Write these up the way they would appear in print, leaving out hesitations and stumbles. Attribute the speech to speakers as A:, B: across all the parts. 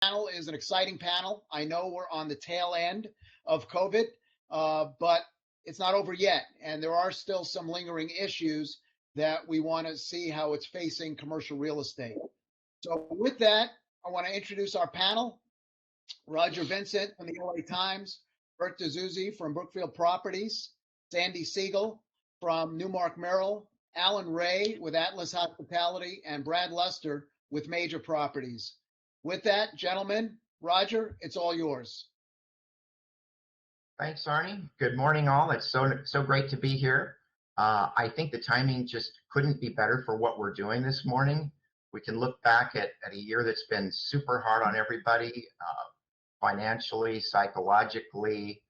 A: panel is an exciting panel. I know we're on the tail end of COVID, but it's not over yet. And there are still some lingering issues that we want to see how it's facing commercial real estate. So with that, I want to introduce our panel. Roger Vincent from the LA Times, Bert Dezzutti from Brookfield Properties, Sandy Sigal from NewMark Merrill, Alan Reay with Atlas Hospitality, and Brad Luster with Major Properties. With that, gentlemen, Roger, it's all yours.
B: Thanks, Arnie. Good morning, all. It's so great to be here. I think the timing just couldn't be better for what we're doing this morning. We can look back at a year that's been super hard on everybody, financially, psychologically.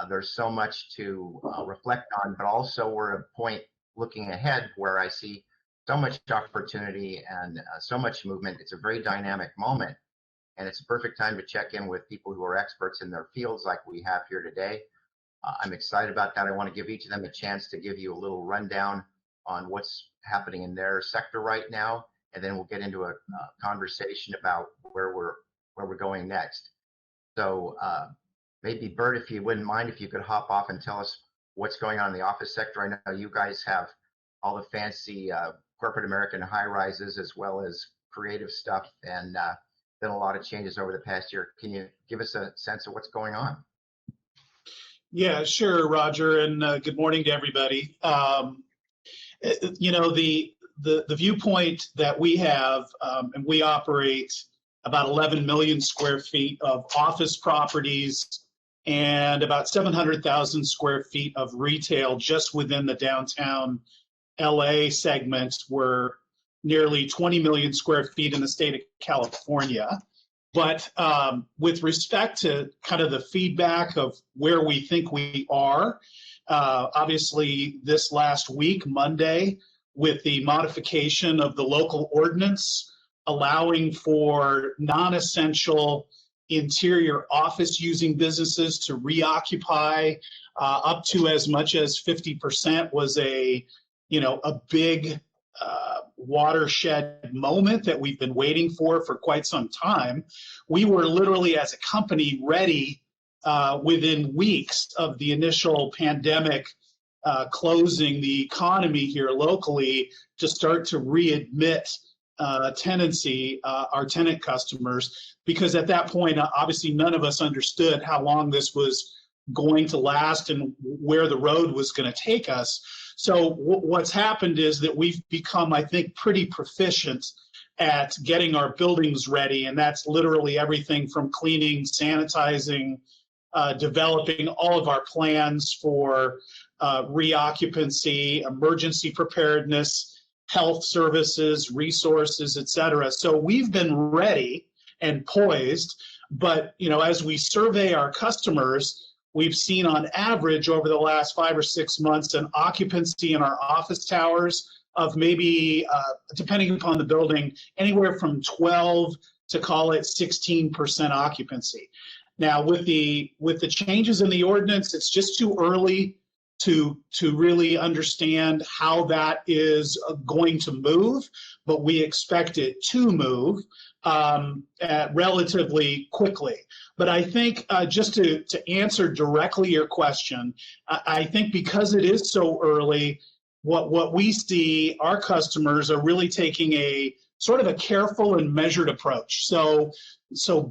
B: There's so much to reflect on, but also we're at a point looking ahead where I see so much opportunity and so much movement. It's a very dynamic moment, and it's a perfect time to check in with people who are experts in their fields like we have here today. I'm excited about that. I want to give each of them a chance to give you a little rundown on what's happening in their sector right now, and then we'll get into a conversation about where we're going next. So maybe Bert, if you wouldn't mind, if you could hop off and tell us what's going on in the office sector. I know you guys have all the fancy corporate American high rises as well as creative stuff, and been a lot of changes over the past year. Can you give us a sense of what's going on?
C: Yeah, sure, Roger, and good morning to everybody. You know, the viewpoint that we have, and we operate about 11 million square feet of office properties and about 700,000 square feet of retail just within the downtown LA segment. We're nearly 20 million square feet in the state of California. But with respect to kind of the feedback of where we think we are, obviously this last week, Monday, with the modification of the local ordinance allowing for non-essential interior office using businesses to reoccupy up to as much as 50% was a big watershed moment that we've been waiting for quite some time. We were literally, as a company, ready within weeks of the initial pandemic closing the economy here locally to start to readmit tenancy, our tenant customers, because at that point, obviously, none of us understood how long this was going to last and where the road was going to take us. So what's happened is that we've become, I think, pretty proficient at getting our buildings ready, and that's literally everything from cleaning, sanitizing, developing all of our plans for reoccupancy, emergency preparedness, health services, resources, et cetera. So we've been ready and poised, but as we survey our customers, we've seen on average over the last 5 or 6 months an occupancy in our office towers of maybe, depending upon the building, anywhere from 12 to call it 16% occupancy. Now, with the changes in the ordinance, it's just too early to really understand how that is going to move, but we expect it to move relatively quickly. But I think just to answer directly your question, I think because it is so early, what we see, our customers are really taking a sort of a careful and measured approach. So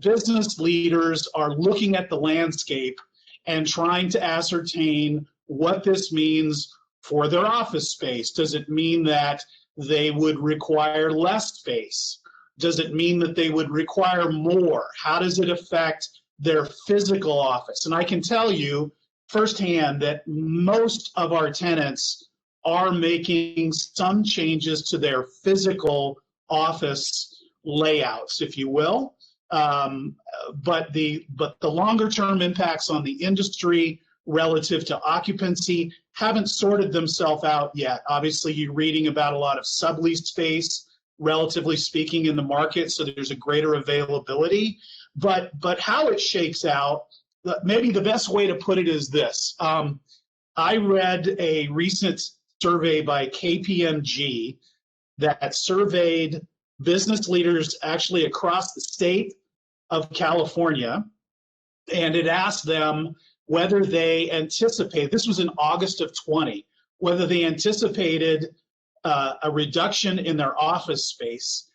C: business leaders are looking at the landscape and trying to ascertain what this means for their office space. Does it mean that they would require less space? Does it mean that they would require more? How does it affect their physical office? And I can tell you firsthand that most of our tenants are making some changes to their physical office layouts, if you will. But the longer term impacts on the industry relative to occupancy haven't sorted themselves out yet. Obviously, you're reading about a lot of subleased space, relatively speaking, in the market, so there's a greater availability. But how it shakes out, maybe the best way to put it is this. I read a recent survey by KPMG that surveyed business leaders actually across the state of California, and it asked them whether they anticipate, this was in August of 20, whether they anticipated a reduction in their office space.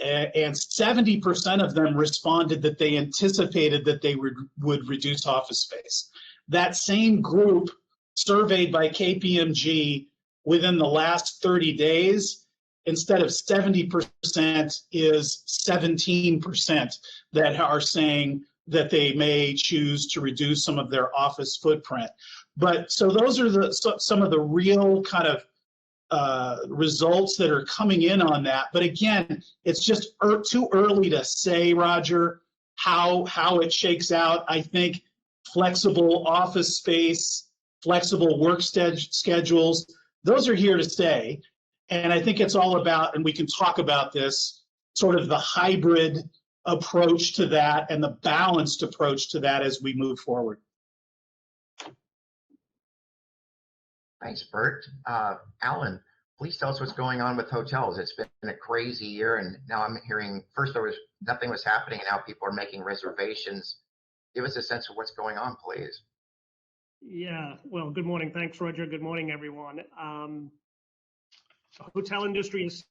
C: And 70% of them responded that they anticipated that they would reduce office space. That same group surveyed by KPMG within the last 30 days, instead of 70%, is 17% that are saying that they may choose to reduce some of their office footprint. But so those are some of the real kind of results that are coming in on that. But again, it's just too early to say, Roger, how it shakes out. I think flexible office space, flexible work schedules, those are here to stay. And I think it's all about, and we can talk about this, sort of the hybrid approach to that and the balanced approach to that as we move forward.
B: Thanks, Bert. Alan, please tell us what's going on with hotels. It's been a crazy year, and now I'm hearing first nothing was happening, and now people are making reservations. Give us a sense of what's going on, please.
D: Yeah, well, good morning. Thanks, Roger. Good morning, everyone. The hotel industry has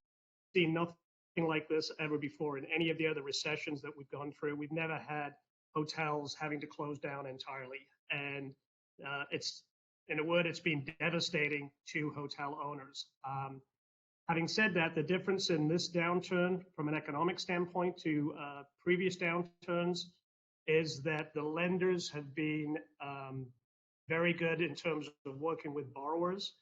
D: seen nothing like this ever before in any of the other recessions that we've gone through. We've never had hotels having to close down entirely. And it's, in a word, it's been devastating to hotel owners. Having said that, the difference in this downturn from an economic standpoint to previous downturns is that the lenders have been very good in terms of working with borrowers,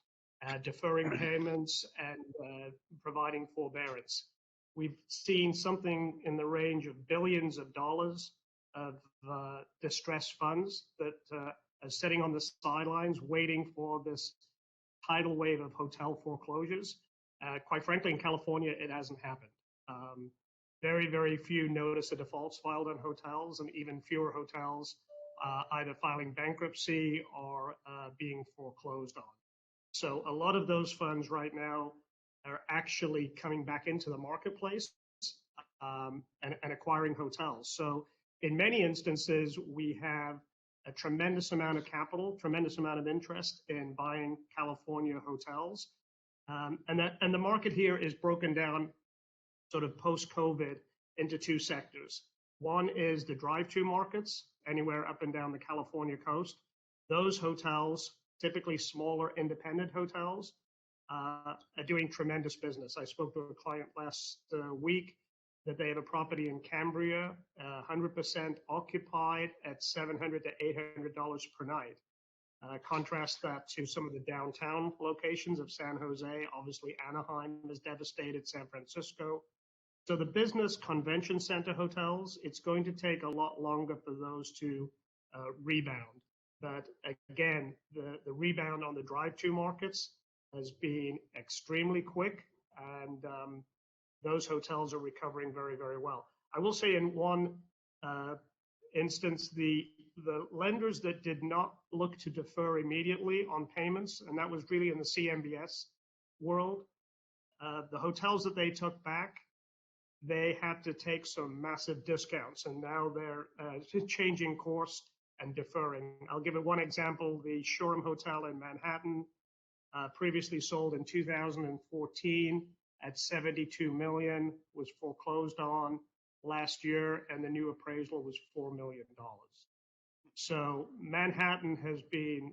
D: deferring payments, and providing forbearance. We've seen something in the range of billions of dollars of distressed funds that are sitting on the sidelines waiting for this tidal wave of hotel foreclosures. Quite frankly, in California, it hasn't happened. Very, very few notice of defaults filed on hotels, and even fewer hotels either filing bankruptcy or being foreclosed on. So a lot of those funds right now are actually coming back into the marketplace and acquiring hotels. So in many instances, we have a tremendous amount of capital, tremendous amount of interest in buying California hotels. And the market here is broken down sort of post-COVID into two sectors. One is the drive-to markets, anywhere up and down the California coast. Those hotels, typically smaller independent hotels, are doing tremendous business. I spoke to a client last week that they have a property in Cambria, 100% occupied at $700 to $800 per night. Contrast that to some of the downtown locations of San Jose. Obviously, Anaheim is devastated, San Francisco. So the business convention center hotels, it's going to take a lot longer for those to rebound. But again, the rebound on the drive-to markets has been extremely quick, and those hotels are recovering very, very well. I will say in one instance, the lenders that did not look to defer immediately on payments, and that was really in the CMBS world, the hotels that they took back, they had to take some massive discounts, and now they're changing course and deferring. I'll give it one example. The Shoreham Hotel in Manhattan, previously sold in 2014 at $72 million, was foreclosed on last year, and the new appraisal was $4 million. So Manhattan has been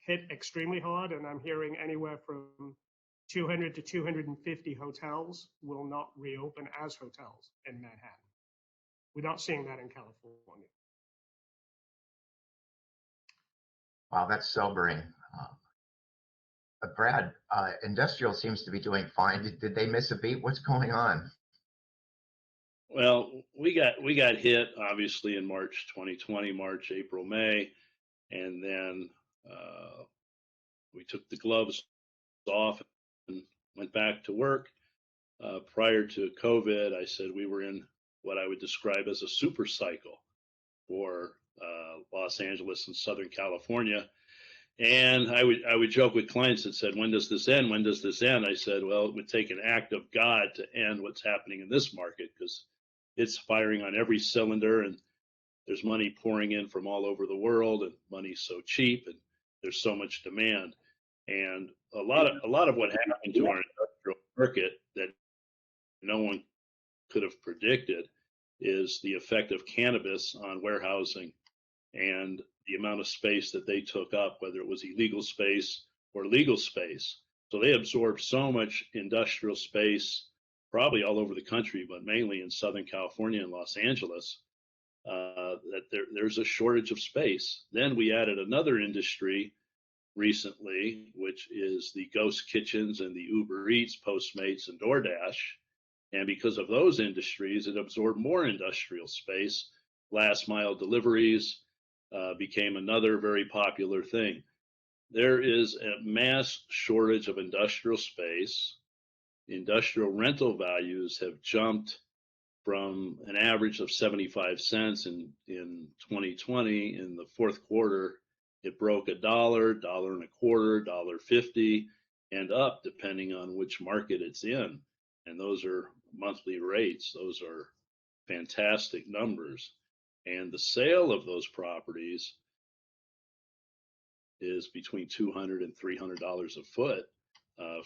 D: hit extremely hard, and I'm hearing anywhere from 200 to 250 hotels will not reopen as hotels in Manhattan. We're not seeing that in California.
B: Wow, that's sobering. Brad, industrial seems to be doing fine. Did they miss a beat? What's going on?
E: Well, we got hit obviously in March 2020, March, April, May, and then we took the gloves off and went back to work. Prior to COVID, I said we were in what I would describe as a super cycle for Los Angeles and Southern California. And I would joke with clients that said, when does this end? When does this end? I said, well, it would take an act of God to end what's happening in this market, because it's firing on every cylinder, and there's money pouring in from all over the world, and money's so cheap, and there's so much demand. And a lot of what happened to our industrial market that no one could have predicted is the effect of cannabis on warehousing and the amount of space that they took up, whether it was illegal space or legal space. So they absorbed so much industrial space, probably all over the country, but mainly in Southern California and Los Angeles, that there's a shortage of space. Then we added another industry recently, which is the ghost kitchens and the Uber Eats, Postmates, and DoorDash. And because of those industries, it absorbed more industrial space. Last mile deliveries became another very popular thing. There is a mass shortage of industrial space. Industrial rental values have jumped from an average of 75 cents in 2020. In the fourth quarter, it broke $1, $1.25, $1.50, and up depending on which market it's in. And those are monthly rates. Those are fantastic numbers. And the sale of those properties is between $200 and $300 a foot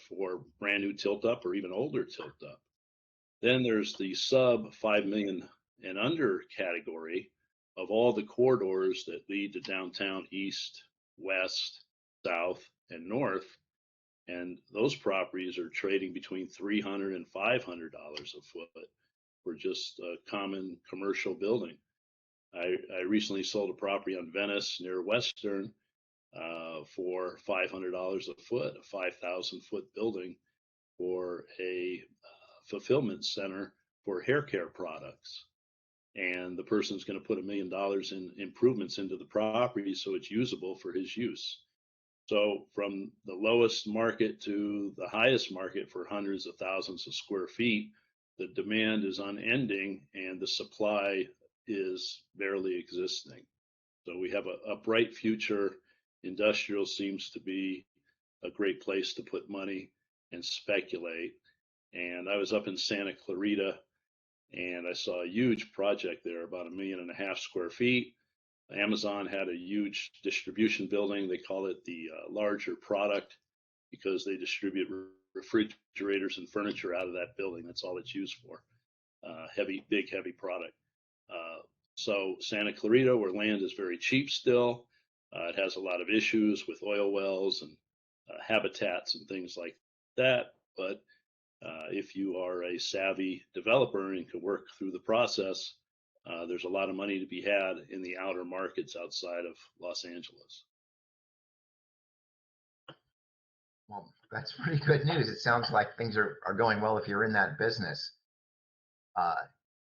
E: for brand new tilt up or even older tilt up. Then there's the sub 5 million and under category of all the corridors that lead to downtown east, west, south, and north. And those properties are trading between $300 and $500 a foot for just a common commercial building. I recently sold a property on Venice near Western for $500 a foot, a 5,000 foot building for a fulfillment center for hair care products. And the person's going to put $1 million in improvements into the property so it's usable for his use. So from the lowest market to the highest market for hundreds of thousands of square feet, the demand is unending and the supply is barely existing. So we have a bright future. Industrial seems to be a great place to put money and speculate. And I was up in Santa Clarita and I saw a huge project there, about 1.5 million square feet. Amazon had a huge distribution building. They call it the larger product because they distribute refrigerators and furniture out of that building. That's all it's used for. Big, heavy product. So Santa Clarita, where land is very cheap still, it has a lot of issues with oil wells and habitats and things like that. But if you are a savvy developer and can work through the process, there's a lot of money to be had in the outer markets outside of Los Angeles.
B: Well, that's pretty good news. It sounds like things are going well if you're in that business.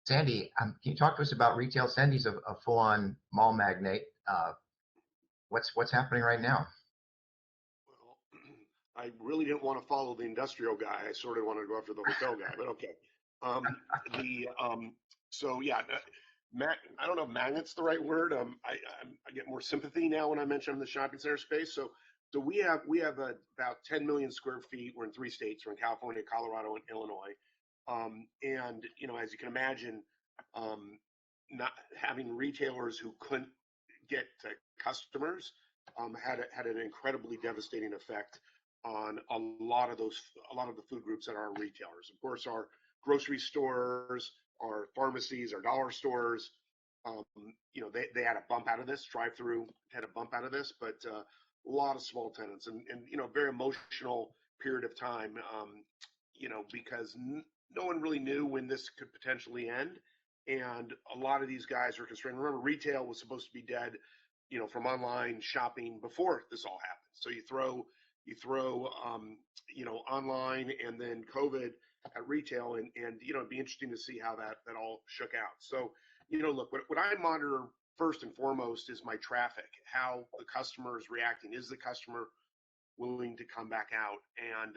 B: Sandy, can you talk to us about retail? Sandy's a full-on mall magnate. What's happening right now?
F: Well, I really didn't want to follow the industrial guy. I sort of wanted to go after the hotel guy, but okay. So yeah, I don't know if magnet's the right word. I get more sympathy now when I mention the shopping center space. So we have about 10 million square feet. We're in 3 states. We're in California, Colorado, and Illinois. And as you can imagine, not having retailers who couldn't get to customers had an incredibly devastating effect on a lot of the food groups that are our retailers. Of course, our grocery stores, our pharmacies, our dollar stores, they had a bump out of this. Drive-through had a bump out of this, but a lot of small tenants and very emotional period of time, because no one really knew when this could potentially end. And a lot of these guys are constrained. Remember, retail was supposed to be dead, from online shopping before this all happened. So you throw online and then COVID at retail, and it'd be interesting to see how that all shook out. So, look, what I monitor first and foremost is my traffic, how the customer is reacting. Is the customer willing to come back out and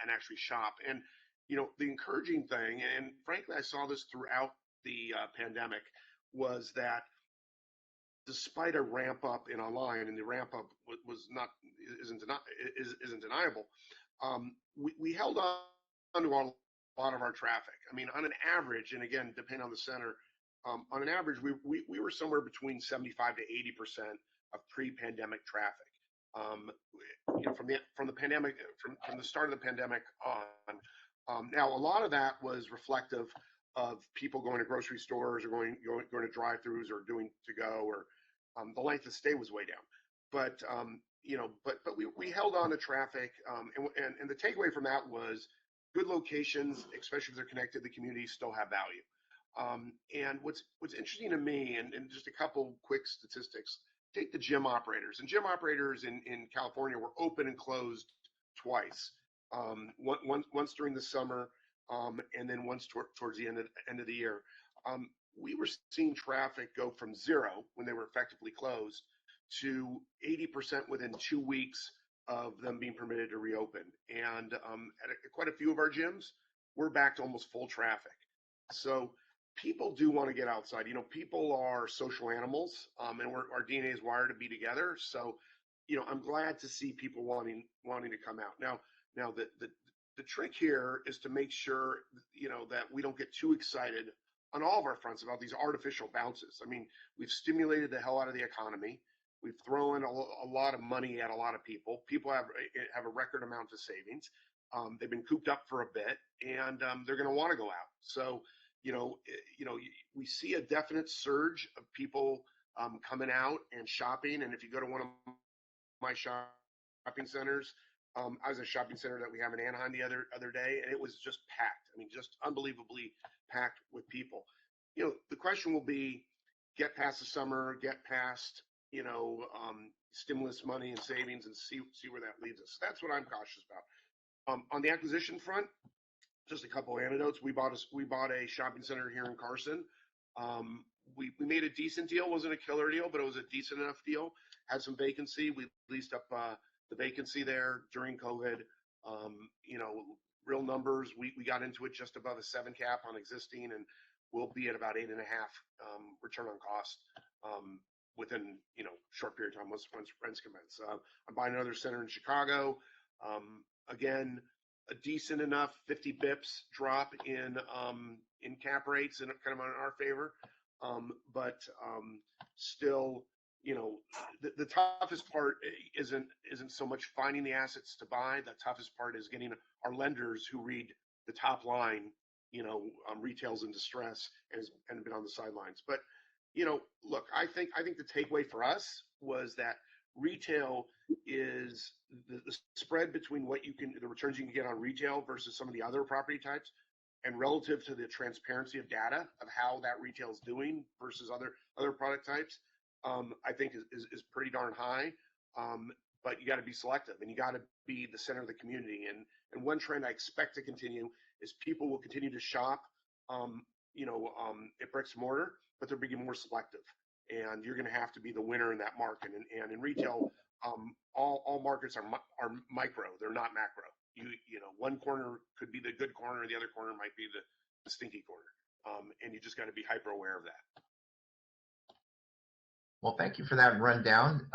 F: actually shop? And the encouraging thing, and frankly, I saw this throughout the pandemic, was that despite a ramp up in online, and the ramp up isn't deniable, we held on to a lot of our traffic. I mean, on an average, and again, depending on the center, on an average, we were somewhere between 75 to 80% of pre-pandemic traffic. From the pandemic, from the start of the pandemic on. Now, a lot of that was reflective of people going to grocery stores or going to drive-throughs or doing to go, or the length of stay was way down. But we held on to traffic, and the takeaway from that was good locations, especially if they're connected to the community, still have value. And what's interesting to me, and just a couple quick statistics, take the gym operators. And gym operators in California were open and closed twice. Once during the summer, and then once towards the end of the year. We were seeing traffic go from 0 when they were effectively closed to 80% within 2 weeks of them being permitted to reopen. And at quite a few of our gyms, we're back to almost full traffic. So people do want to get outside. People are social animals, and our DNA is wired to be together. So, I'm glad to see people wanting to come out. Now the trick here is to make sure, that we don't get too excited on all of our fronts about these artificial bounces. I mean, we've stimulated the hell out of the economy. We've thrown a lot of money at a lot of people. People have a record amount of savings. They've been cooped up for a bit, and they're going to want to go out. So, we see a definite surge of people coming out and shopping. And if you go to one of my shopping centers, I was at a shopping center that we have in Anaheim the other day, and it was just packed. I mean, just unbelievably packed with people. The question will be, get past the summer, get past, stimulus money and savings, and see where that leads us. That's what I'm cautious about. On the acquisition front, just a couple of anecdotes. We bought a shopping center here in Carson. We made a decent deal. Wasn't a killer deal, but it was a decent enough deal. Had some vacancy. We leased up the vacancy there during COVID. Real numbers. We got into it just above a 7 cap on existing, and we'll be at about 8.5 return on cost within short period of time once rents commence. I'm buying another center in Chicago. Again, a decent enough 50 bips drop in cap rates, and kind of in our favor. But still, the toughest part isn't so much finding the assets to buy. The toughest part is getting our lenders who read the top line, retail's in distress and been on the sidelines. But look, I think the takeaway for us was that retail is the spread between the returns you can get on retail versus some of the other property types, and relative to the transparency of data of how that retail is doing versus other product types, I think is pretty darn high. But you got to be selective, and you got to be the center of the community. And one trend I expect to continue is people will continue to shop, at bricks and mortar, but they're being more selective. And you're going to have to be the winner in that market. And in retail, all markets are micro; they're not macro. One corner could be the good corner, the other corner might be the stinky corner. And you just got to be hyper aware of that.
B: Well, thank you for that rundown.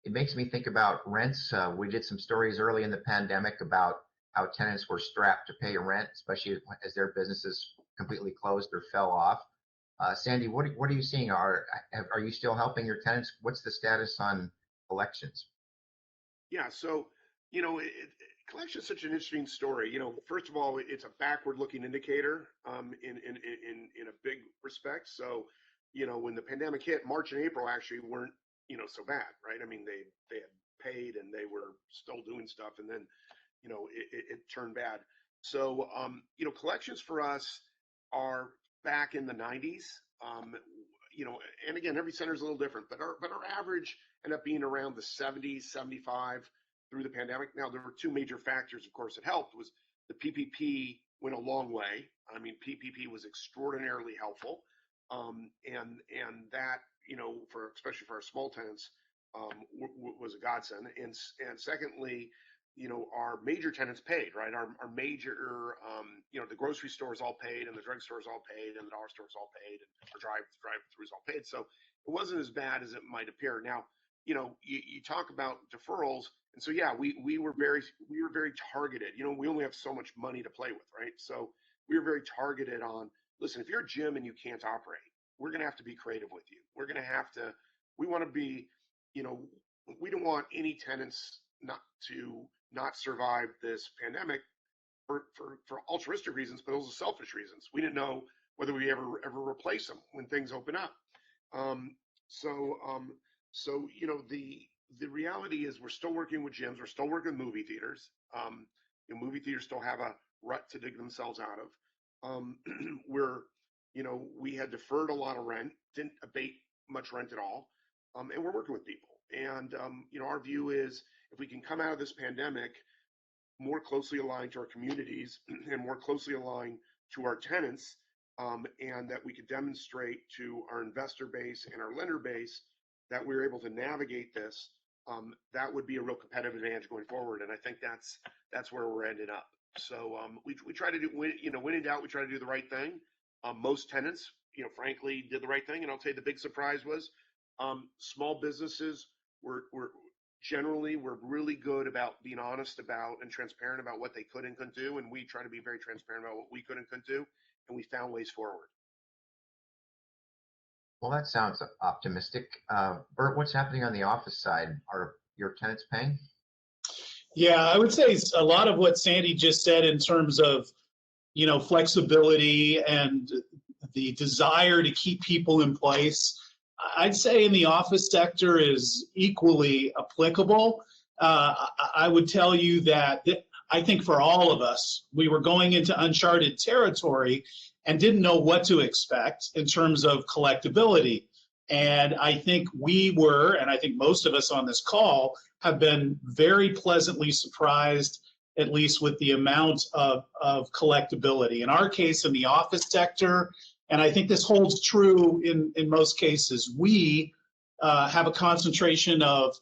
B: It makes me think about rents. We did some stories early in the pandemic about how tenants were strapped to pay rent, especially as their businesses completely closed or fell off. Sandy, what are you seeing? Are you still helping your tenants? What's the status on collections?
F: Yeah, so collection is such an interesting story. First of all, it's a backward-looking indicator in a big respect. So, when the pandemic hit, March and April actually weren't so bad, right? I mean, they had paid and they were still doing stuff, and then it turned bad. So collections for us are back in the 90s. And again, every center is a little different, but our average ended up being around the 70s, 75 through the pandemic. Now, there were two major factors, of course, that helped. Was the PPP went a long way. I mean, PPP was extraordinarily helpful, and that especially for our small tenants was a godsend. And secondly, our major tenants paid, right? Our major, the grocery stores all paid, and the drug stores all paid, and the dollar stores all paid, and our drive-throughs all paid. So it wasn't as bad as it might appear. Now, you talk about deferrals, and so yeah, we were very targeted. We only have so much money to play with, right? So we were very targeted on, listen, if you're a gym and you can't operate, we're going to have to be creative with you. We're going to have to, we want to be, you know, we don't want any tenants not survive this pandemic for altruistic reasons, but also selfish reasons. We didn't know whether we ever replace them when things open up. So you know, the reality is we're still working with gyms, we're still working with movie theaters. You know, movie theaters still have a rut to dig themselves out of. You know, we had deferred a lot of rent, didn't abate much rent at all, and we're working with people. And you know, our view is if we can come out of this pandemic more closely aligned to our communities and more closely aligned to our tenants, and that we could demonstrate to our investor base and our lender base that we're able to navigate this, that would be a real competitive advantage going forward. And I think that's where we're ending up. So we try to do, you know, when in doubt, we try to do the right thing. Most tenants, you know, frankly, did the right thing. And I'll tell you, the big surprise was small businesses were really good about being honest about and transparent about what they could and couldn't do. And we try to be very transparent about what we could and couldn't do. And we found ways forward.
B: Well, that sounds optimistic. Bert, what's happening on the office side? Are your tenants paying?
C: Yeah, I would say a lot of what Sandy just said in terms of, you know, flexibility and the desire to keep people in place, I'd say in the office sector is equally applicable. I would tell you that I think for all of us, we were going into uncharted territory and didn't know what to expect in terms of collectability. And I think we were, and I think most of us on this call have been very pleasantly surprised, at least with the amount of collectability. In our case, in the office sector, and I think this holds true in most cases, we have a concentration of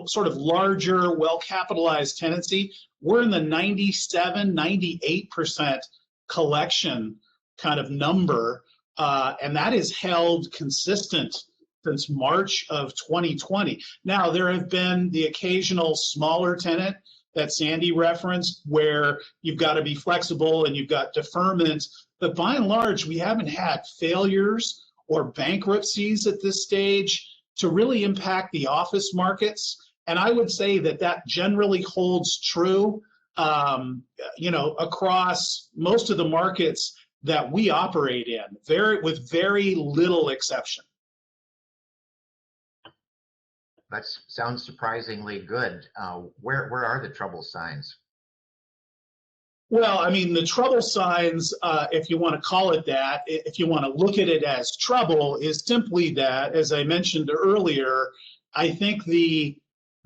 C: sort of larger, well-capitalized tenancy. We're in the 97, 98% collection kind of number, and that is held consistent since March of 2020. Now, there have been the occasional smaller tenant that Sandy referenced where you've got to be flexible and you've got deferment, but by and large, we haven't had failures or bankruptcies at this stage to really impact the office markets. And I would say that that generally holds true, you know, across most of the markets that we operate in, with very little exception.
B: That sounds surprisingly good. Where are the trouble signs?
C: Well, I mean, the trouble signs, if you want to call it that, if you want to look at it as trouble, is simply that, as I mentioned earlier, I think the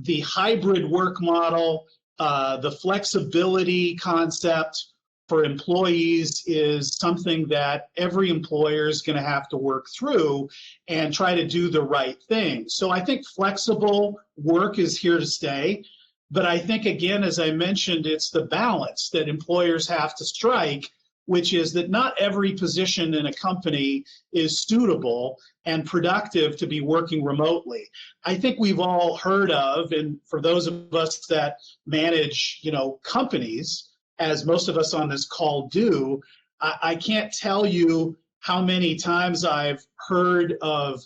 C: hybrid work model, the flexibility concept for employees is something that every employer is going to have to work through and try to do the right thing. So I think flexible work is here to stay. But I think, again, as I mentioned, it's the balance that employers have to strike, which is that not every position in a company is suitable and productive to be working remotely. I think we've all heard of, and for those of us that manage, you know, companies, as most of us on this call do, I can't tell you how many times I've heard of,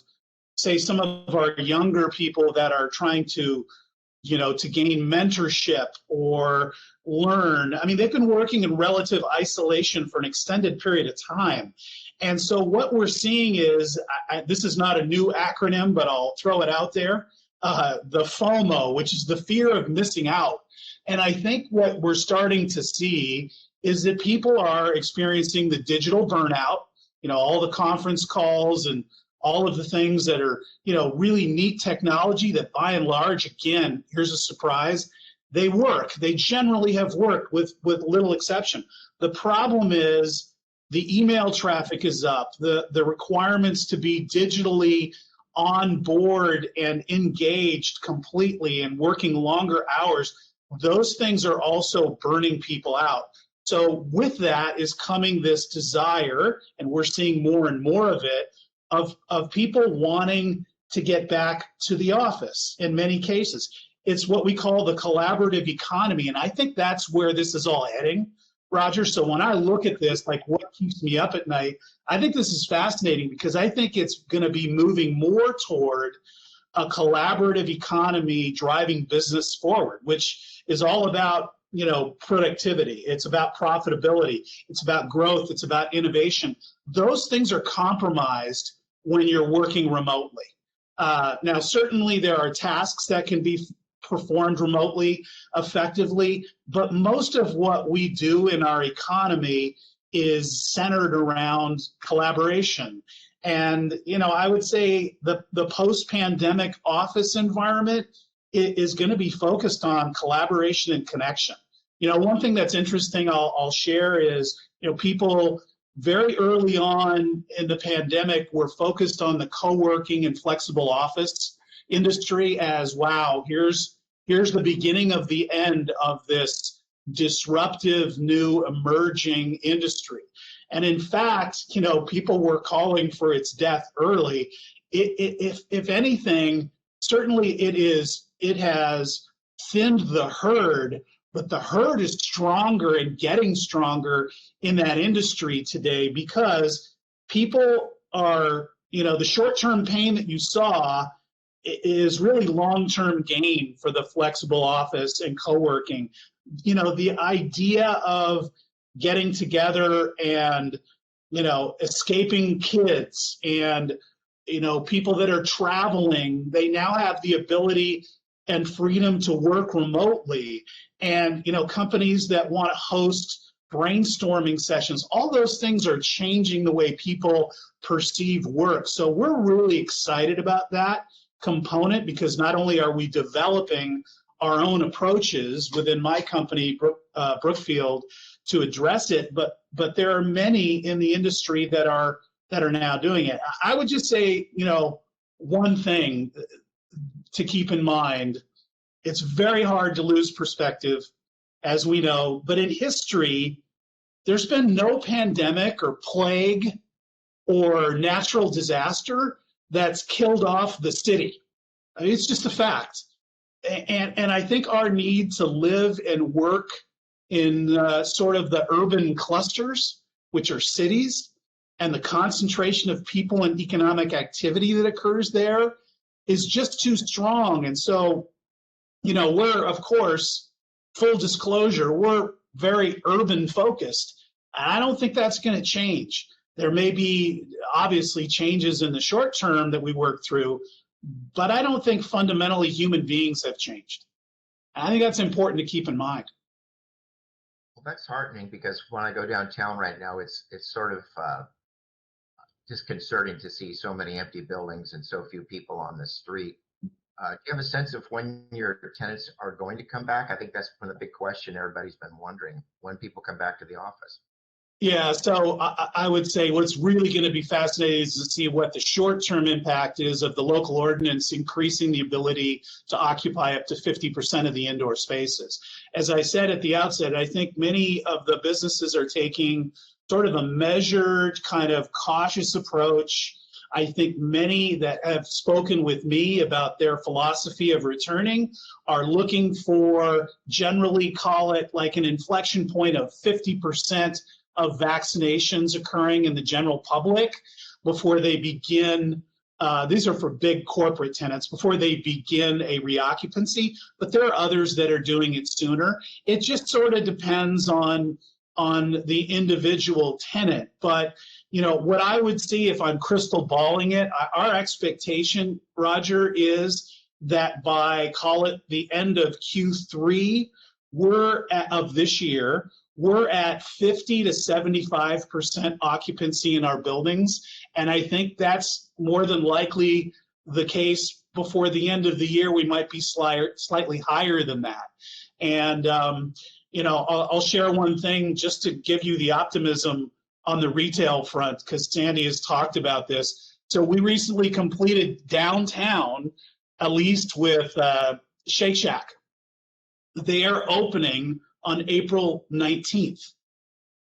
C: say, some of our younger people that are trying to, you know, to gain mentorship or learn. I mean, they've been working in relative isolation for an extended period of time. And so what we're seeing is, this is not a new acronym, but I'll throw it out there, the FOMO, which is the fear of missing out. And I think what we're starting to see is that people are experiencing the digital burnout, you know, all the conference calls and all of the things that are, you know, really neat technology that by and large, again, here's a surprise, they work. They generally have worked with little exception. The problem is the email traffic is up, the requirements to be digitally on board and engaged completely and working longer hours, those things are also burning people out. So with that is coming this desire, and we're seeing more and more of it, of people wanting to get back to the office in many cases. It's what we call the collaborative economy, and I think that's where this is all heading. Roger. So when I look at this, like what keeps me up at night, I think this is fascinating because I think it's going to be moving more toward a collaborative economy driving business forward, which is all about, productivity. It's about profitability. It's about growth. It's about innovation. Those things are compromised when you're working remotely. Now, certainly there are tasks that can be performed remotely effectively, but most of what we do in our economy is centered around collaboration. And, I would say the post-pandemic office environment is going to be focused on collaboration and connection. One thing that's interesting I'll share is, people very early on in the pandemic were focused on the co-working and flexible office industry as, wow, here's the beginning of the end of this disruptive new emerging industry. And in fact, people were calling for its death early. If anything, certainly it has thinned the herd, but the herd is stronger and getting stronger in that industry today because people are, the short-term pain that you saw is really long-term gain for the flexible office and co-working. The idea of getting together and, escaping kids and, people that are traveling, they now have the ability and freedom to work remotely. And, companies that want to host brainstorming sessions, all those things are changing the way people perceive work. So we're really excited about that component because not only are we developing our own approaches within my company, Brookfield, to address it, but there are many in the industry that are now doing it. I would just say, one thing to keep in mind, it's very hard to lose perspective, as we know, but in history, there's been no pandemic or plague or natural disaster that's killed off the city. I mean, it's just a fact. And I think our need to live and work in sort of the urban clusters, which are cities, and the concentration of people and economic activity that occurs there is just too strong. And so, we're, of course, full disclosure, we're very urban focused. And I don't think that's going to change. There may be obviously changes in the short term that we work through, but I don't think fundamentally human beings have changed. And I think that's important to keep in mind.
B: Well, that's heartening because when I go downtown right now, it's sort of disconcerting to see so many empty buildings and so few people on the street. Do you have a sense of when your tenants are going to come back? I think that's one of the big question everybody's been wondering, when people come back to the office.
C: Yeah, so I would say what's really going to be fascinating is to see what the short-term impact is of the local ordinance increasing the ability to occupy up to 50% of the indoor spaces. As I said at the outset, I think many of the businesses are taking sort of a measured, kind of cautious approach. I think many that have spoken with me about their philosophy of returning are looking for, generally call it like an inflection point of 50% of vaccinations occurring in the general public before they begin, these are for big corporate tenants, before they begin a reoccupancy, but there are others that are doing it sooner. It just sort of depends on the individual tenant. But, what I would see if I'm crystal balling it, our expectation, Roger, is that by, call it the end of Q3 of this year, we're at 50 to 75% occupancy in our buildings. And I think that's more than likely the case before the end of the year. We might be slightly higher than that. And, I'll share one thing just to give you the optimism on the retail front, because Sandy has talked about this. So we recently completed downtown a lease with Shake Shack. They are opening on April 19th.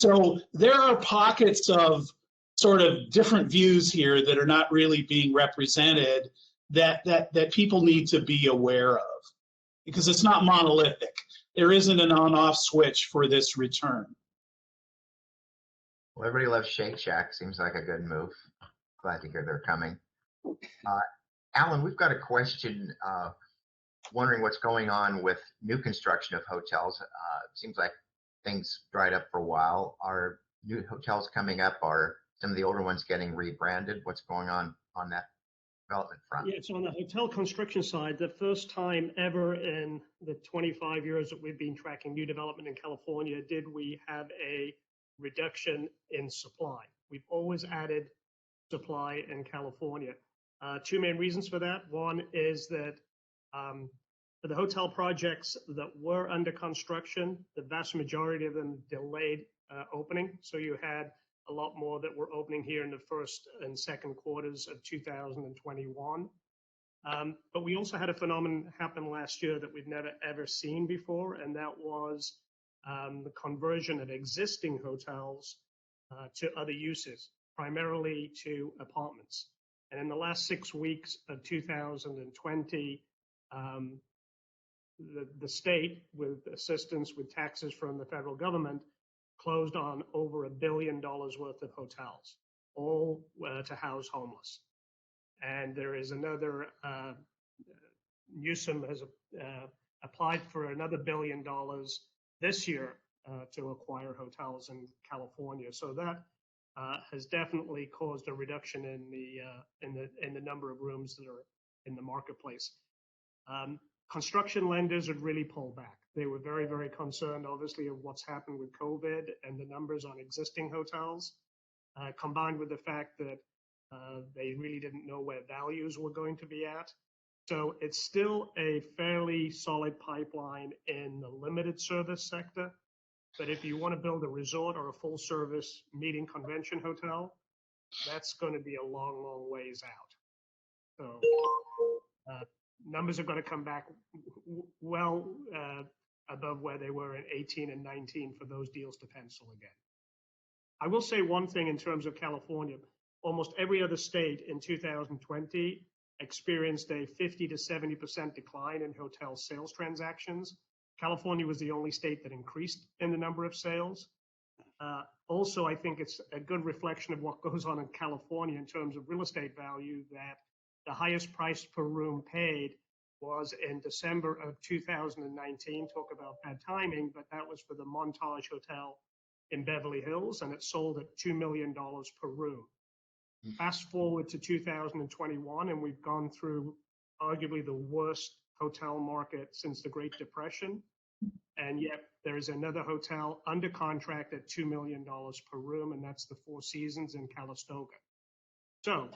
C: So there are pockets of sort of different views here that are not really being represented that people need to be aware of, because it's not monolithic. There isn't an on-off switch for this return.
B: Well, everybody loves Shake Shack. Seems like a good move. Glad to hear they're coming. Alan, we've got a question wondering what's going on with new construction of hotels. Seems like things dried up for a while. Are new hotels coming up? Are some of the older ones getting rebranded? What's going on that development front?
D: Yeah, so on the hotel construction side, the first time ever in the 25 years that we've been tracking new development in California, did we have a reduction in supply. We've always added supply in California. Two main reasons for that. One is that for the hotel projects that were under construction, the vast majority of them delayed opening. So you had a lot more that were opening here in the first and second quarters of 2021. But we also had a phenomenon happen last year that we've never ever seen before, and that was the conversion of existing hotels to other uses, primarily to apartments. And in the last 6 weeks of 2020, the state, with assistance with taxes from the federal government, closed on over $1 billion worth of hotels, all to house homeless. And there is another, Newsom has applied for another $1 billion this year to acquire hotels in California. So that has definitely caused a reduction in the number of rooms that are in the marketplace. Construction lenders would really pull back. They were very, very concerned, obviously, of what's happened with COVID and the numbers on existing hotels, combined with the fact that they really didn't know where values were going to be at. So it's still a fairly solid pipeline in the limited service sector. But if you want to build a resort or a full service meeting convention hotel, that's going to be a long, long ways out. So numbers are going to come back well above where they were in 18 and 19 for those deals to pencil again. I will say one thing in terms of California. Almost every other state in 2020 experienced a 50 to 70% decline in hotel sales transactions. California was the only state that increased in the number of sales. Also, I think it's a good reflection of what goes on in California in terms of real estate value, that the highest price per room paid was in December of 2019. Talk about bad timing, but that was for the Montage Hotel in Beverly Hills, and it sold at $2 million per room. Fast forward to 2021, and we've gone through arguably the worst hotel market since the Great Depression. And yet there is another hotel under contract at $2 million per room, and that's the Four Seasons in Calistoga. So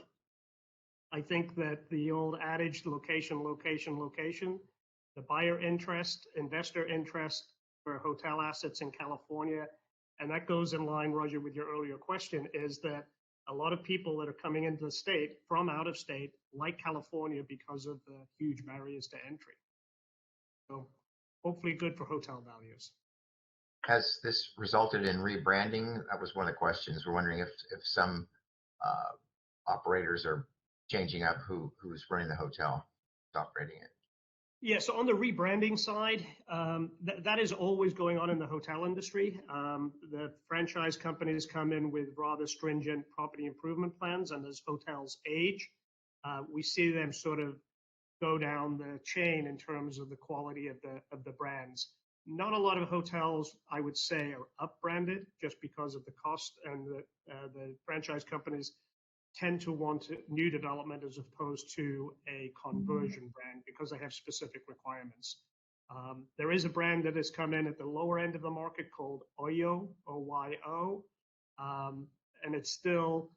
D: I think that the old adage, location, location, location, the buyer interest, investor interest for hotel assets in California, and that goes in line, Roger, with your earlier question, is that a lot of people that are coming into the state from out of state like California because of the huge barriers to entry. So hopefully good for hotel values.
B: Has this resulted in rebranding? That was one of the questions. We're wondering if some operators are changing up who's running the hotel, operating it.
D: Yeah, so on the rebranding side, that is always going on in the hotel industry. The franchise companies come in with rather stringent property improvement plans, and as hotels age, we see them sort of go down the chain in terms of the quality of the brands. Not a lot of hotels, I would say, are up-branded just because of the cost, and the franchise companies tend to want new development as opposed to a conversion brand because they have specific requirements. There is a brand that has come in at the lower end of the market called Oyo, O-Y-O, and it's still,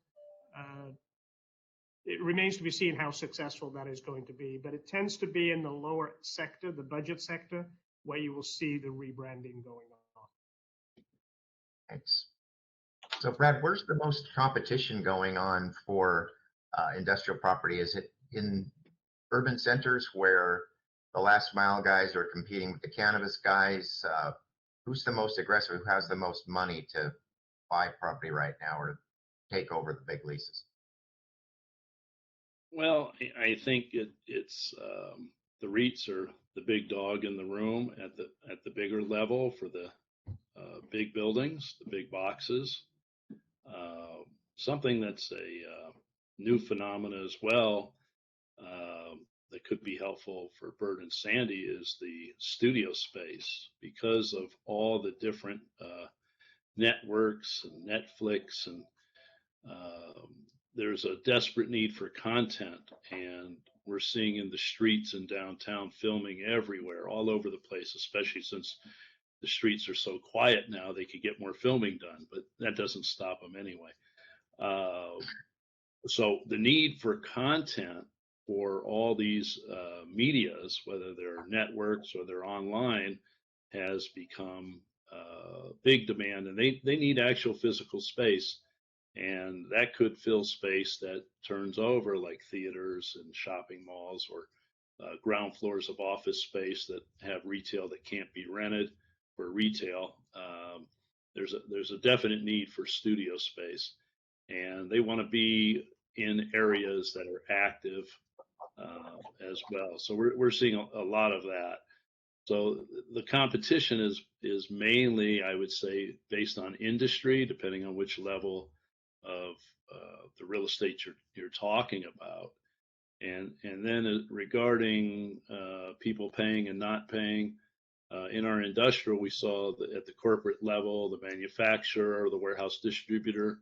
D: it remains to be seen how successful that is going to be, but it tends to be in the lower sector, the budget sector, where you will see the rebranding going on.
B: Thanks. So Brad, where's the most competition going on for industrial property? Is it in urban centers where the last mile guys are competing with the cannabis guys? Who's the most aggressive? Who has the most money to buy property right now or take over the big leases?
E: Well, I think it's the REITs are the big dog in the room at the bigger level for the big buildings, the big boxes. Something that's a new phenomena as well, that could be helpful for Bert and Sandy, is the studio space, because of all the different networks and Netflix, and there's a desperate need for content, and we're seeing in the streets and downtown filming everywhere, all over the place, especially since the streets are so quiet now. They could get more filming done, but that doesn't stop them anyway. So the need for content for all these medias, whether they're networks or they're online, has become big demand, and they need actual physical space, and that could fill space that turns over, like theaters and shopping malls, or ground floors of office space that have retail that can't be rented for retail. There's a definite need for studio space, and they want to be in areas that are active as well. So we're seeing a lot of that. So the competition is mainly, I would say, based on industry, depending on which level of the real estate you're talking about, and then regarding people paying and not paying. In our industrial, we saw that at the corporate level, the manufacturer or the warehouse distributor,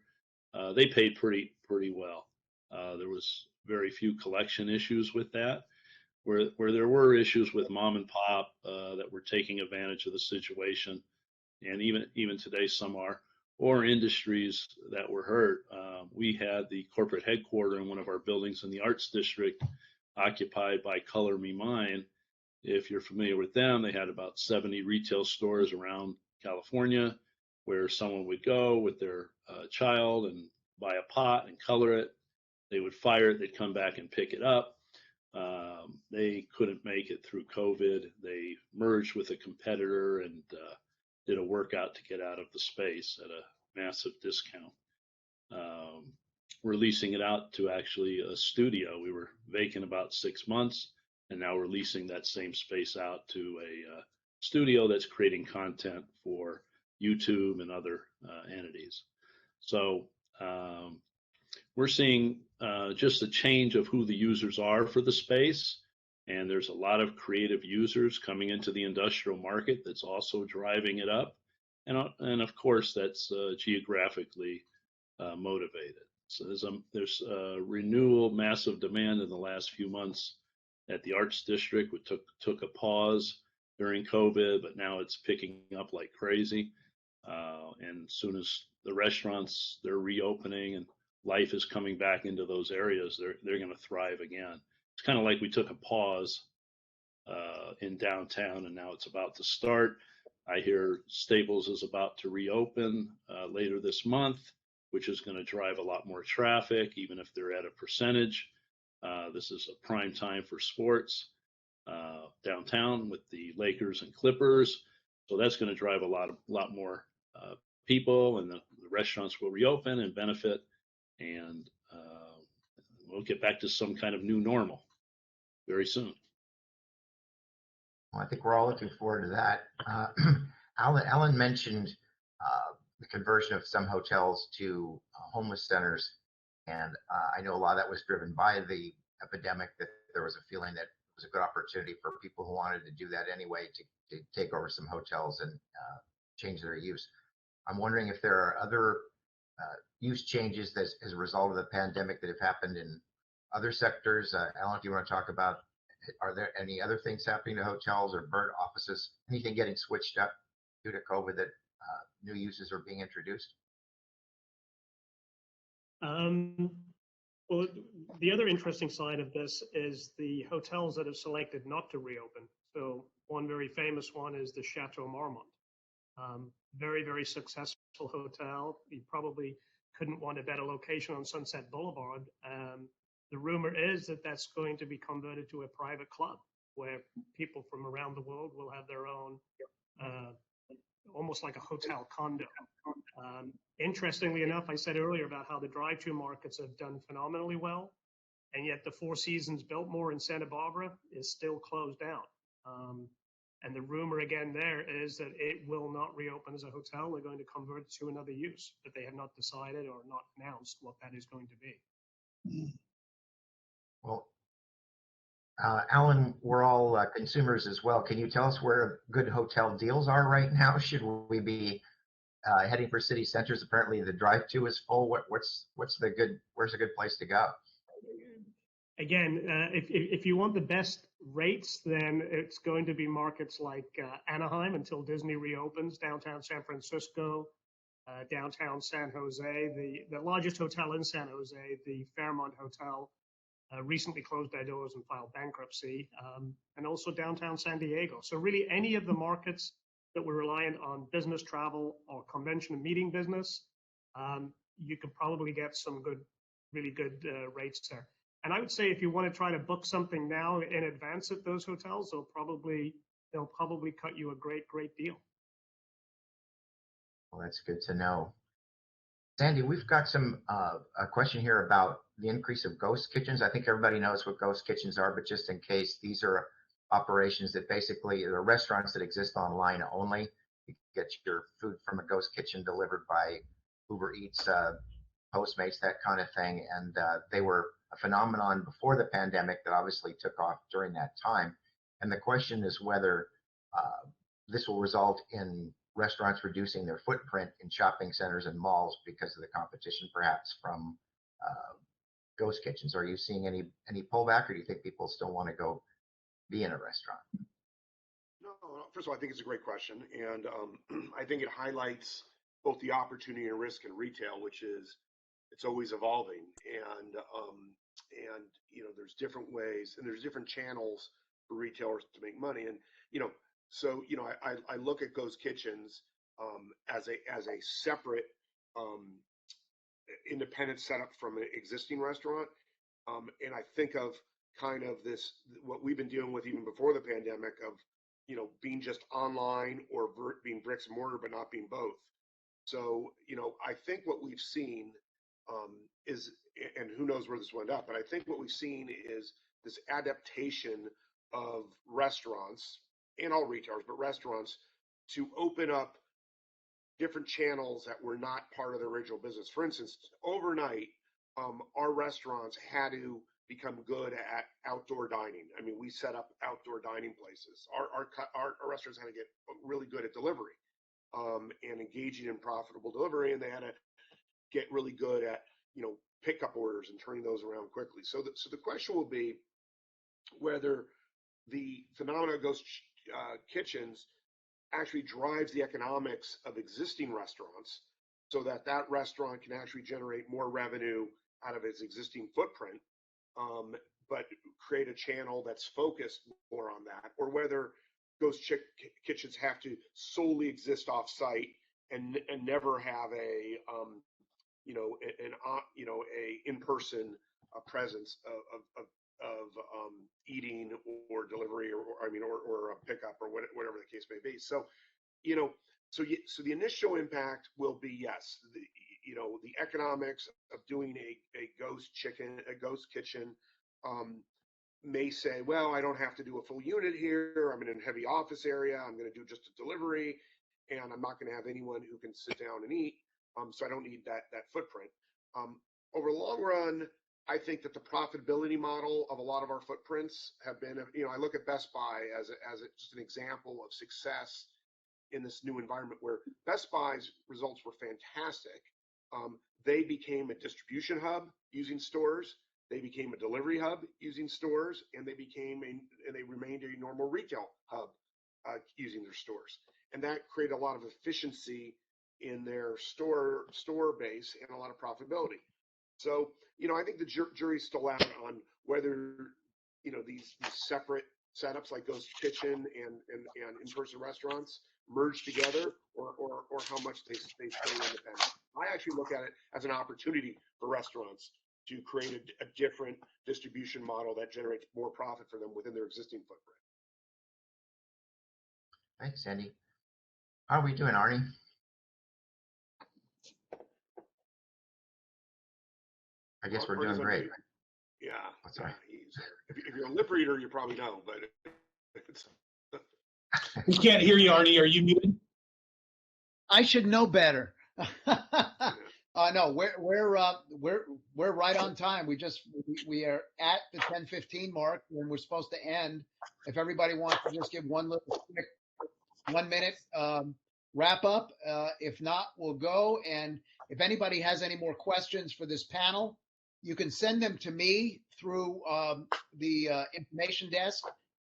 E: they paid pretty well. There was very few collection issues with that. Where there were issues with mom and pop that were taking advantage of the situation, and even today some are, or industries that were hurt. We had the corporate headquarters in one of our buildings in the Arts District occupied by Color Me Mine. If you're familiar with them, they had about 70 retail stores around California, where someone would go with their child and buy a pot and color it. They would fire it, they'd come back and pick it up. They couldn't make it through COVID. They merged with a competitor and did a workout to get out of the space at a massive discount. We're leasing it out to actually a studio. We were vacant about 6 months, and now we're leasing that same space out to a studio that's creating content for YouTube and other entities. So we're seeing just a change of who the users are for the space. And there's a lot of creative users coming into the industrial market that's also driving it up. And of course, that's geographically motivated. So there's a renewal, massive demand in the last few months at the Arts District, which took a pause during COVID, but now it's picking up like crazy. And as soon as the restaurants, they're reopening and life is coming back into those areas, they're going to thrive again. It's kind of like we took a pause in downtown, and now it's about to start. I hear Staples is about to reopen later this month, which is going to drive a lot more traffic, even if they're at a percentage. This is a prime time for sports downtown with the Lakers and Clippers. So that's going to drive a lot more people, and the restaurants will reopen and benefit, and we'll get back to some kind of new normal very soon.
B: Well, I think we're all looking forward to that. Alan mentioned the conversion of some hotels to homeless centers, and I know a lot of that was driven by the epidemic, that there was a feeling that it was a good opportunity for people who wanted to do that anyway to take over some hotels and change their use. I'm wondering if there are other use changes that, as a result of the pandemic, that have happened in other sectors. Alan, do you want to talk about, are there any other things happening to hotels or Bert offices? Anything getting switched up due to COVID that new uses are being introduced?
D: Well, the other interesting side of this is the hotels that have selected not to reopen. So one very famous one is the Chateau Marmont. Very, very successful hotel. You probably couldn't want a better location on Sunset Boulevard. The rumor is that that's going to be converted to a private club where people from around the world will have their own, almost like a hotel condo. Interestingly enough, I said earlier about how the drive-to markets have done phenomenally well, and yet the Four Seasons Biltmore in Santa Barbara is still closed down. And the rumor again there is that it will not reopen as a hotel. They're going to convert it to another use, but they have not decided or not announced what that is going to be.
B: Well, Alan, we're all consumers as well. Can you tell us where good hotel deals are right now? Should we be heading for city centers? Apparently, the drive-to is full. Where's a good place to go?
D: Again, if you want the best rates, then it's going to be markets like Anaheim until Disney reopens, downtown San Francisco, downtown San Jose. The largest hotel in San Jose, the Fairmont Hotel, recently closed their doors and filed bankruptcy, and also downtown San Diego. So really any of the markets that were reliant on business travel or convention and meeting business, you could probably get some really good rates there. And I would say if you want to try to book something now in advance at those hotels, they'll probably cut you a great deal.
B: Well, that's good to know. Sandy, we've got a question here about the increase of ghost kitchens. I think everybody knows what ghost kitchens are, but just in case, these are operations that basically are restaurants that exist online only. You get your food from a ghost kitchen delivered by Uber Eats, Postmates, that kind of thing. And they were a phenomenon before the pandemic that obviously took off during that time. And the question is whether this will result in restaurants reducing their footprint in shopping centers and malls because of the competition, perhaps from ghost kitchens. Are you seeing any pullback, or do you think people still want to go be in a restaurant?
F: No, first of all, I think it's a great question, and I think it highlights both the opportunity and risk in retail, which is it's always evolving, and there's different ways and there's different channels for retailers to make money, and I look at ghost kitchens as a separate independent setup from an existing restaurant, and I think of kind of this what we've been dealing with even before the pandemic of being just online or being bricks and mortar but not being both. So I think what we've seen is, and who knows where this will end up, but I think what we've seen is this adaptation of restaurants and all retailers, but restaurants, to open up different channels that were not part of the original business. For instance, overnight, our restaurants had to become good at outdoor dining. I mean, we set up outdoor dining places. Our restaurants had to get really good at delivery and engaging in profitable delivery, and they had to get really good at pickup orders and turning those around quickly. So the question will be whether the phenomenon of ghost kitchens actually drives the economics of existing restaurants so that restaurant can actually generate more revenue out of its existing footprint, but create a channel that's focused more on that, or whether ghost kitchens have to solely exist off-site and never have a in-person presence of eating or delivery or a pickup or whatever the case may be. So the initial impact will be, yes, the economics of doing a ghost kitchen may say, well, I don't have to do a full unit here. I'm in a heavy office area. I'm going to do just a delivery, and I'm not going to have anyone who can sit down and eat. So I don't need that footprint. Over the long run, I think that the profitability model of a lot of our footprints have been, I look at Best Buy as just an example of success in this new environment where Best Buy's results were fantastic. They became a distribution hub using stores. They became a delivery hub using stores, and they remained a normal retail hub using their stores. And that created a lot of efficiency in their store base and a lot of profitability. So, I think the jury's still out on whether, these separate setups like Ghost Kitchen and in-person restaurants merge together or how much they stay independent. I actually look at it as an opportunity for restaurants to create a different distribution model that generates more profit for them within their existing footprint.
B: Thanks, Sandy. How are we doing, Arnie? I guess we're doing great.
F: Yeah.
B: That's right.
F: If you're a lip reader, you probably know, but it's
C: We can't hear you, Arnie. Are you muted?
A: I should know better. No, we're right on time. We are at the 10:15 mark when we're supposed to end. If everybody wants to just give one little quick 1 minute wrap up, if not, we'll go. And if anybody has any more questions for this panel, you can send them to me through the information desk,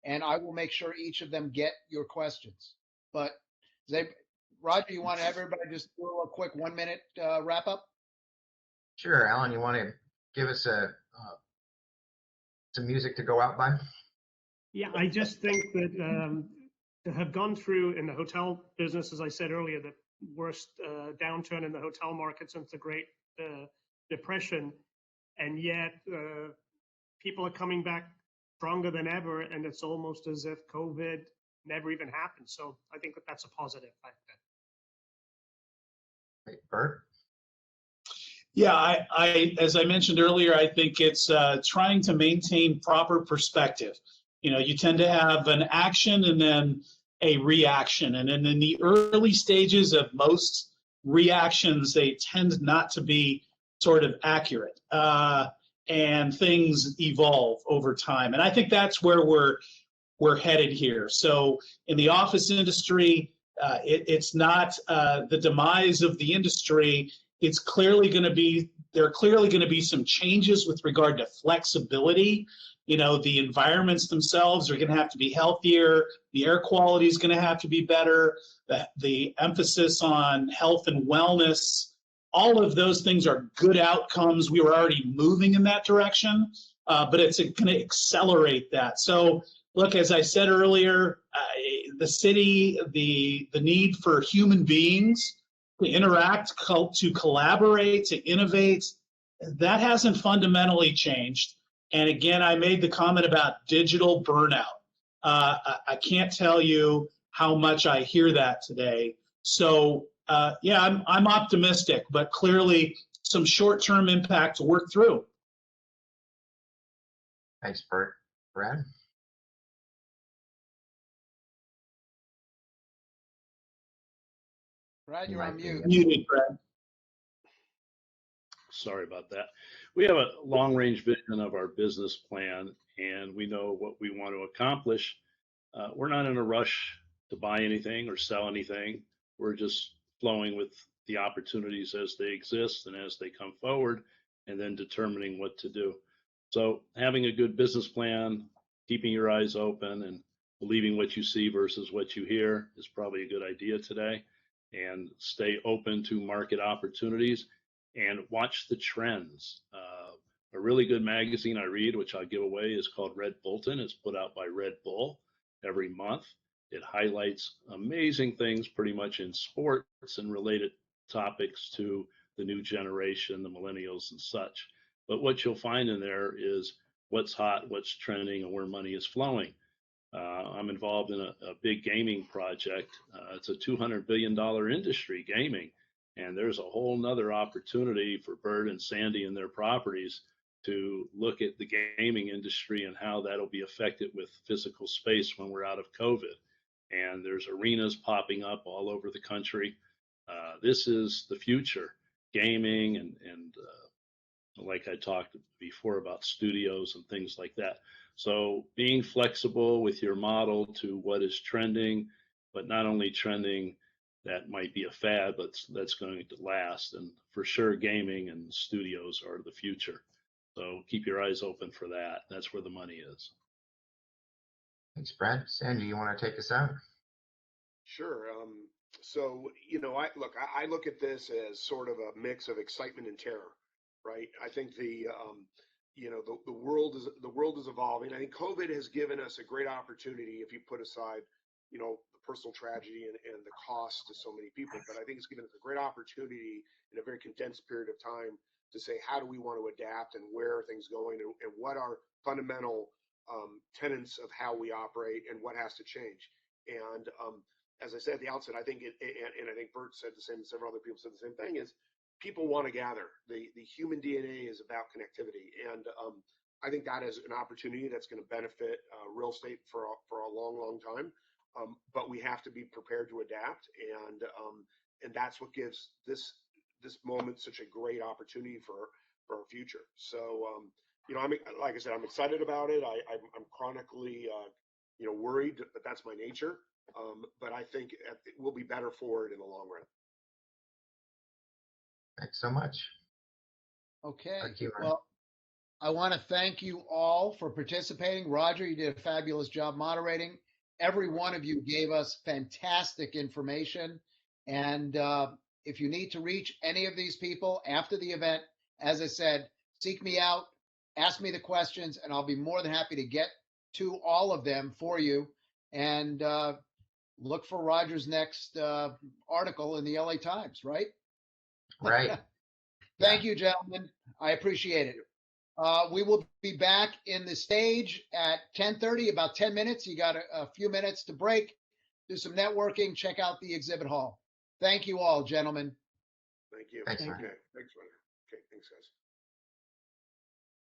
A: and I will make sure each of them get your questions. But Roger, you want to have everybody just do a quick 1 minute wrap up?
B: Sure, Alan, you want to give us some music to go out by?
D: Yeah, I just think that to have gone through in the hotel business, as I said earlier, the worst downturn in the hotel market since the Great Depression, and yet people are coming back stronger than ever, and it's almost as if COVID never even happened. So I think that that's a positive.
B: Hey, Bert?
C: Yeah, I as I mentioned earlier, I think it's trying to maintain proper perspective. You know, you tend to have an action and then a reaction. And then in the early stages of most reactions, they tend not to be sort of accurate. And things evolve over time. And I think that's where we're headed here. So in the office industry, it's not the demise of the industry. It's clearly going to be, there are clearly going to be some changes with regard to flexibility. You know, the environments themselves are going to have to be healthier. The air quality is going to have to be better. The emphasis on health and wellness, all of those things are good outcomes. We were already moving in that direction, but it's going to accelerate that. So look, as I said earlier, the city, the need for human beings to interact, to collaborate, to innovate, that hasn't fundamentally changed. And again, I made the comment about digital burnout. I can't tell you how much I hear that today. So yeah, I'm optimistic, but clearly some short-term impact to work through.
B: Thanks, Bert. Brad?
A: Brad, you're on mute.
C: Muted, Brad.
E: Sorry about that. We have a long-range vision of our business plan, and we know what we want to accomplish. We're not in a rush to buy anything or sell anything. We're just flowing with the opportunities as they exist and as they come forward, and then determining what to do. So having a good business plan, keeping your eyes open, and believing what you see versus what you hear is probably a good idea today. And stay open to market opportunities and watch the trends. A really good magazine I read, which I'll give away, is called Red Bulletin. It's put out by Red Bull every month. It highlights amazing things pretty much in sports and related topics to the new generation, the millennials and such. But what you'll find in there is what's hot, what's trending, and where money is flowing. I'm involved in a big gaming project. It's a $200 billion industry, gaming. And there's a whole nother opportunity for Bert and Sandy and their properties to look at the gaming industry and how that'll be affected with physical space when we're out of COVID. And there's arenas popping up all over the country. This is the future, gaming and like I talked before about studios and things like that. So being flexible with your model to what is trending, but not only trending that might be a fad, but that's going to last. And for sure, gaming and studios are the future. So keep your eyes open for that. That's where the money is.
B: Thanks, Brad. Sandy, you want to take us out?
F: Sure. So, you know, I look at this as sort of a mix of excitement and terror, right? I think you know, the world is evolving. I think COVID has given us a great opportunity, if you put aside, you know, the personal tragedy and the cost to so many people. But I think it's given us a great opportunity in a very condensed period of time to say, how do we want to adapt and where are things going and what are fundamental tenets of how we operate and what has to change. And as I said at the outset, I think and I think Bert said the same, and several other people said the same thing, is people want to gather. The human DNA is about connectivity. And I think that is an opportunity that's going to benefit real estate for a long, long time. but we have to be prepared to adapt, and that's what gives this moment such a great opportunity for our future. So I'm like I said, I'm excited about it. I'm chronically worried, but that's my nature. But I think it will be better for it in the long run.
B: Thanks so much.
A: Okay.
B: Thank you, Ryan.
A: Well, I want to thank you all for participating. Roger, you did a fabulous job moderating. Every one of you gave us fantastic information. And if you need to reach any of these people after the event, as I said, seek me out, ask me the questions, and I'll be more than happy to get to all of them for you. And look for Roger's next article in the LA Times, right?
B: Right.
A: Thank you, gentlemen. I appreciate it. We will be back in the stage at 10:30, about 10 minutes. You got a few minutes to break, do some networking, check out the exhibit hall. Thank you all, gentlemen.
F: Thank you.
B: Thanks,
F: Okay.
B: Ryan.
F: Thanks, Ryan. Okay. Thanks, guys.